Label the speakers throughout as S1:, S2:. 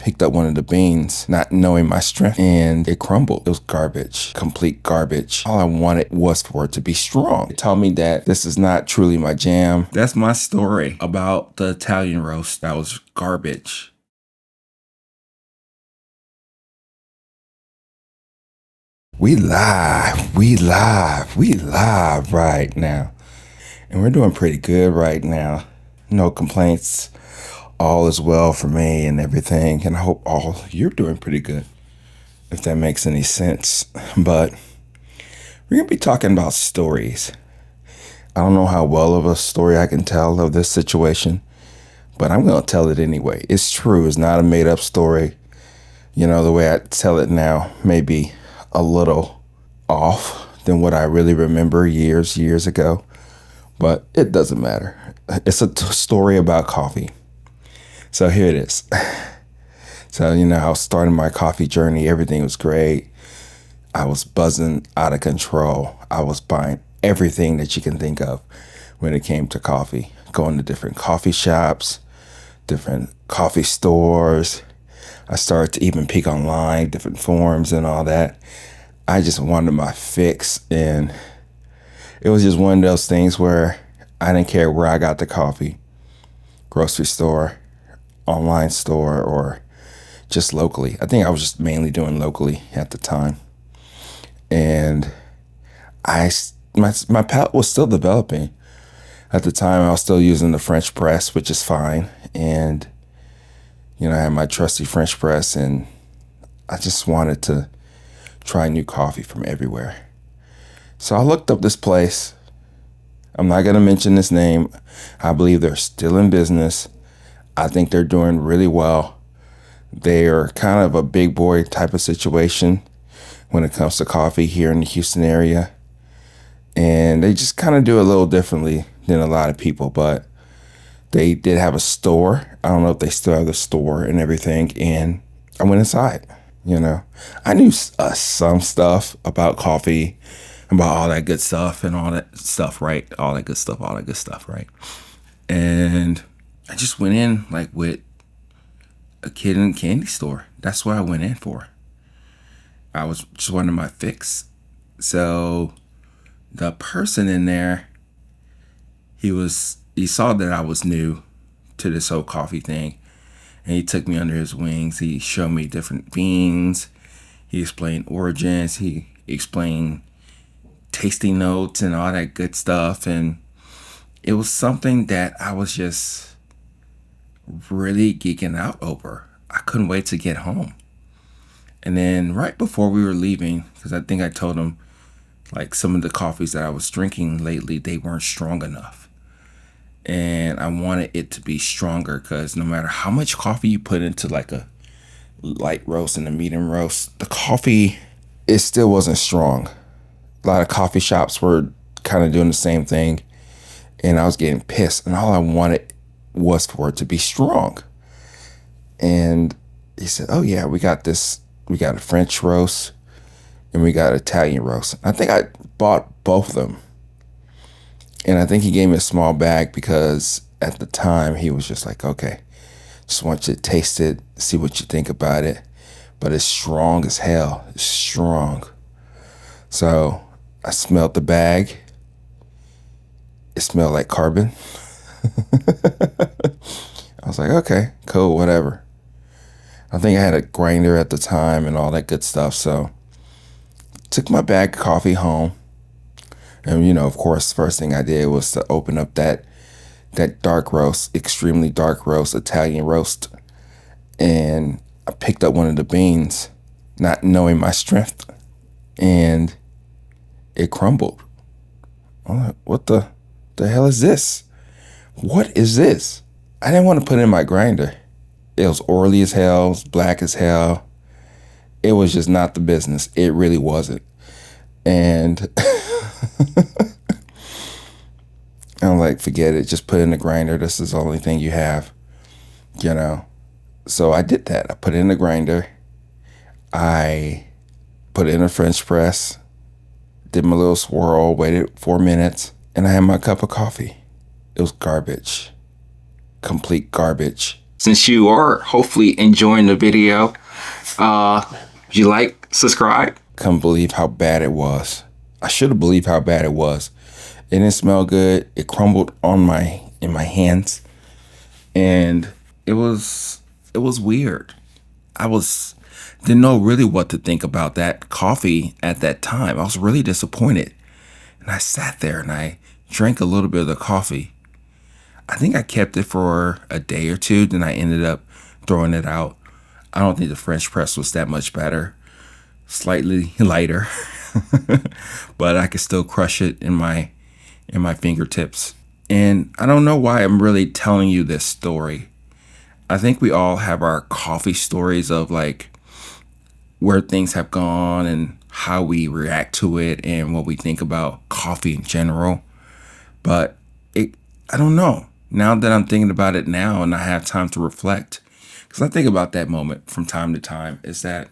S1: picked up one of the beans, not knowing my strength, and it crumbled. It was garbage, complete garbage. All I wanted was for it to be strong. It taught me that this is not truly my jam. That's my story about the Italian roast that was garbage. We live right now. And we're doing pretty good right now. No complaints. All is well for me and everything. And I hope all you're doing pretty good, if that makes any sense. But we're going to be talking about stories. I don't know how well of a story I can tell of this situation, but I'm going to tell it anyway. It's true. It's not a made up story. You know, the way I tell it now may be a little off than what I really remember years ago, but it doesn't matter. It's a story about coffee. So here it is. So, you know, I was starting my coffee journey. Everything was great. I was buzzing out of control. I was buying everything that you can think of when it came to coffee, going to different coffee shops, different coffee stores. I started to even peek online, different forums and all that. I just wanted my fix. And it was just one of those things where I didn't care where I got the coffee, grocery store, online store, or just locally. I think I was just mainly doing locally at the time. And my palate was still developing. At the time, I was still using the French press, which is fine. And, you know, I had my trusty French press, and I just wanted to try new coffee from everywhere. So I looked up this place. I'm not going to mention this name. I believe they're still in business. I think they're doing really well. They are kind of a big boy type of situation when it comes to coffee here in the Houston area. And they just kind of do it a little differently than a lot of people, but they did have a store. I don't know if they still have the store and everything. And I went inside, you know. I knew some stuff about coffee, about all that good stuff and all that stuff, right? All that good stuff, right? And I just went in like with a kid in a candy store. That's what I went in for. I was just wanting my fix. So the person in there, he saw that I was new to this whole coffee thing, and he took me under his wings. He showed me different beans. He explained origins. He explained tasting notes and all that good stuff. And it was something that I was just really geeking out over. I couldn't wait to get home. And then right before we were leaving, because I think I told him like some of the coffees that I was drinking lately, they weren't strong enough. And I wanted it to be stronger, because no matter how much coffee you put into like a light roast and a medium roast, the coffee, it still wasn't strong. A lot of coffee shops were kind of doing the same thing, and I was getting pissed, and all I wanted was for it to be strong. And he said, oh yeah, we got a French roast and we got Italian roast. I think I bought both of them. And I think he gave me a small bag because at the time he was just like, okay, just want you to taste it, see what you think about it. But it's strong as hell. It's strong. So I smelled the bag. It smelled like carbon. I was like, okay, cool, whatever. I think I had a grinder at the time and all that good stuff. So took my bag of coffee home. And, you know, of course, first thing I did was to open up that dark roast, extremely dark roast, Italian roast. And I picked up one of the beans, not knowing my strength. And it crumbled. I'm like, what the hell is this? What is this? I didn't want to put it in my grinder. It was oily as hell. It was black as hell. It was just not the business. It really wasn't. And I'm like, forget it. Just put it in the grinder. This is the only thing you have, you know. So I did that. I put it in the grinder. I put it in a French press. Did my little swirl. Waited 4 minutes. And I had my cup of coffee. It was garbage. Complete garbage. Since you are hopefully enjoying the video, you like, subscribe. Couldn't believe how bad it was. I should have believed how bad it was. It didn't smell good. It crumbled in my hands, and it was weird. Didn't know really what to think about that coffee at that time. I was really disappointed, and I sat there and I drank a little bit of the coffee. I think I kept it for a day or two, then I ended up throwing it out. I don't think the French press was that much better. Slightly lighter, but I could still crush it in my fingertips. And I don't know why I'm really telling you this story. I think we all have our coffee stories of like where things have gone and how we react to it and what we think about coffee in general. But I don't know. Now that I'm thinking about it now and I have time to reflect, because I think about that moment from time to time, is that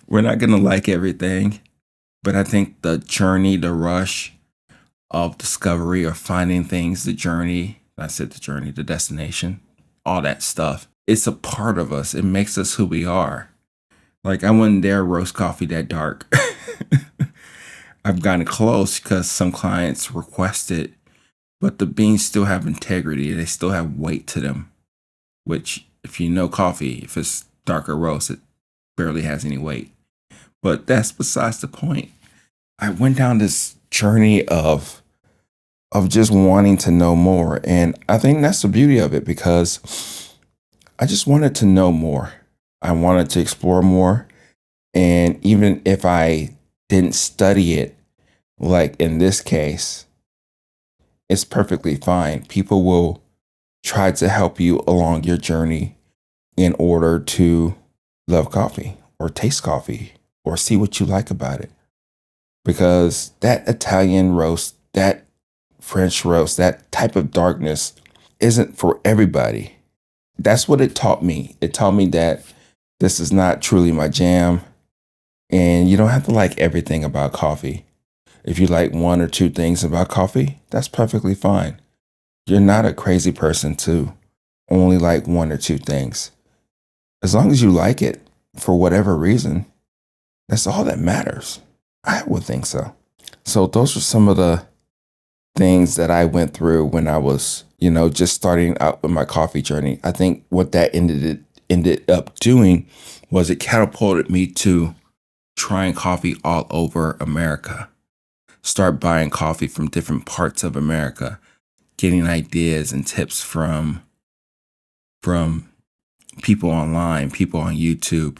S1: we're not going to like everything, but I think the journey, the rush of discovery or finding things, the journey, the destination, all that stuff, it's a part of us. It makes us who we are. Like, I wouldn't dare roast coffee that dark. I've gotten close because some clients request it, but the beans still have integrity. They still have weight to them, which if you know coffee, if it's darker roast, it barely has any weight. But that's besides the point. I went down this journey of just wanting to know more. And I think that's the beauty of it, because I just wanted to know more. I wanted to explore more. And even if I didn't study it, like in this case, it's perfectly fine. People will try to help you along your journey in order to love coffee or taste coffee or see what you like about it. Because that Italian roast, that French roast, that type of darkness isn't for everybody. That's what it taught me. It taught me that this is not truly my jam. And you don't have to like everything about coffee. If you like one or two things about coffee, that's perfectly fine. You're not a crazy person to only like one or two things. As long as you like it for whatever reason, that's all that matters. I would think so. So those are some of the things that I went through when I was, just starting out with my coffee journey. I think what that ended up doing was it catapulted me to trying coffee all over America. Start buying coffee from different parts of America, getting ideas and tips from people online, people on YouTube,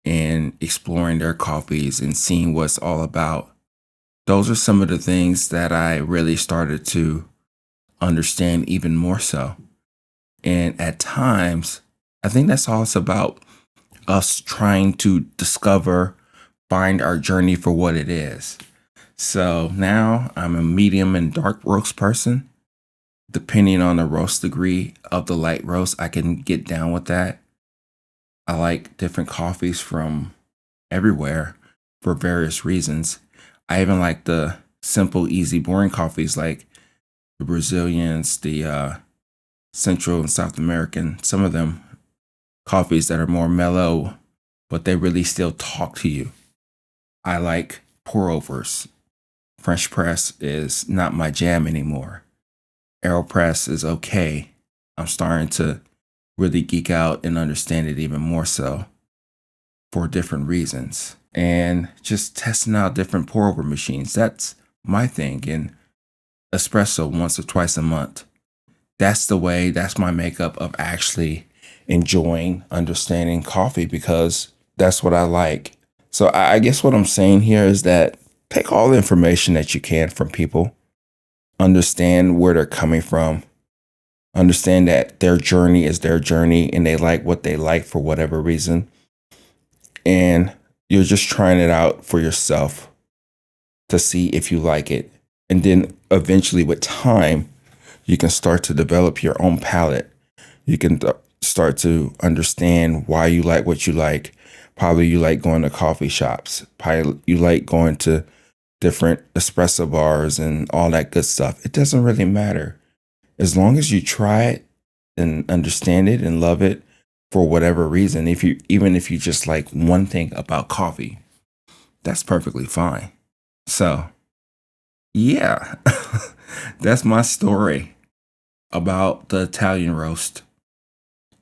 S1: and exploring their coffees and seeing what it's all about. Those are some of the things that I really started to understand even more so. And at times, I think that's all it's about, us trying to discover, find our journey for what it is. So now I'm a medium and dark roast person. Depending on the roast degree of the light roast, I can get down with that. I like different coffees from everywhere for various reasons. I even like the simple, easy, boring coffees like the Brazilians, the Central and South American, some of them coffees that are more mellow, but they really still talk to you. I like pour overs. French press is not my jam anymore. AeroPress is okay. I'm starting to really geek out and understand it even more so for different reasons. And just testing out different pour over machines. That's my thing. And espresso once or twice a month. That's my makeup of actually enjoying, understanding coffee, because that's what I like. So I guess what I'm saying here is that take all the information that you can from people, understand where they're coming from, understand that their journey is their journey and they like what they like for whatever reason. And you're just trying it out for yourself to see if you like it. And then eventually with time, you can start to develop your own palate. You can start to understand why you like what you like. Probably you like going to coffee shops. Probably you like going to different espresso bars and all that good stuff. It doesn't really matter. As long as you try it and understand it and love it for whatever reason. Even if you just like one thing about coffee, that's perfectly fine. So, yeah, that's my story about the Italian roast.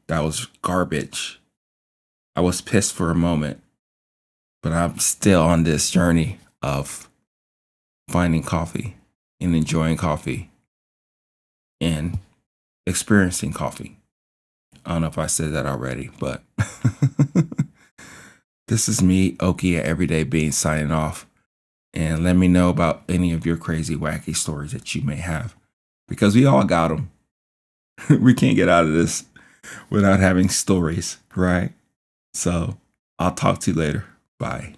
S1: That was garbage. I was pissed for a moment, but I'm still on this journey of finding coffee and enjoying coffee and experiencing coffee. I don't know if I said that already, but this is me, Oki at Everyday Bean, signing off. And let me know about any of your crazy, wacky stories that you may have, because we all got them. We can't get out of this without having stories, right? So I'll talk to you later. Bye.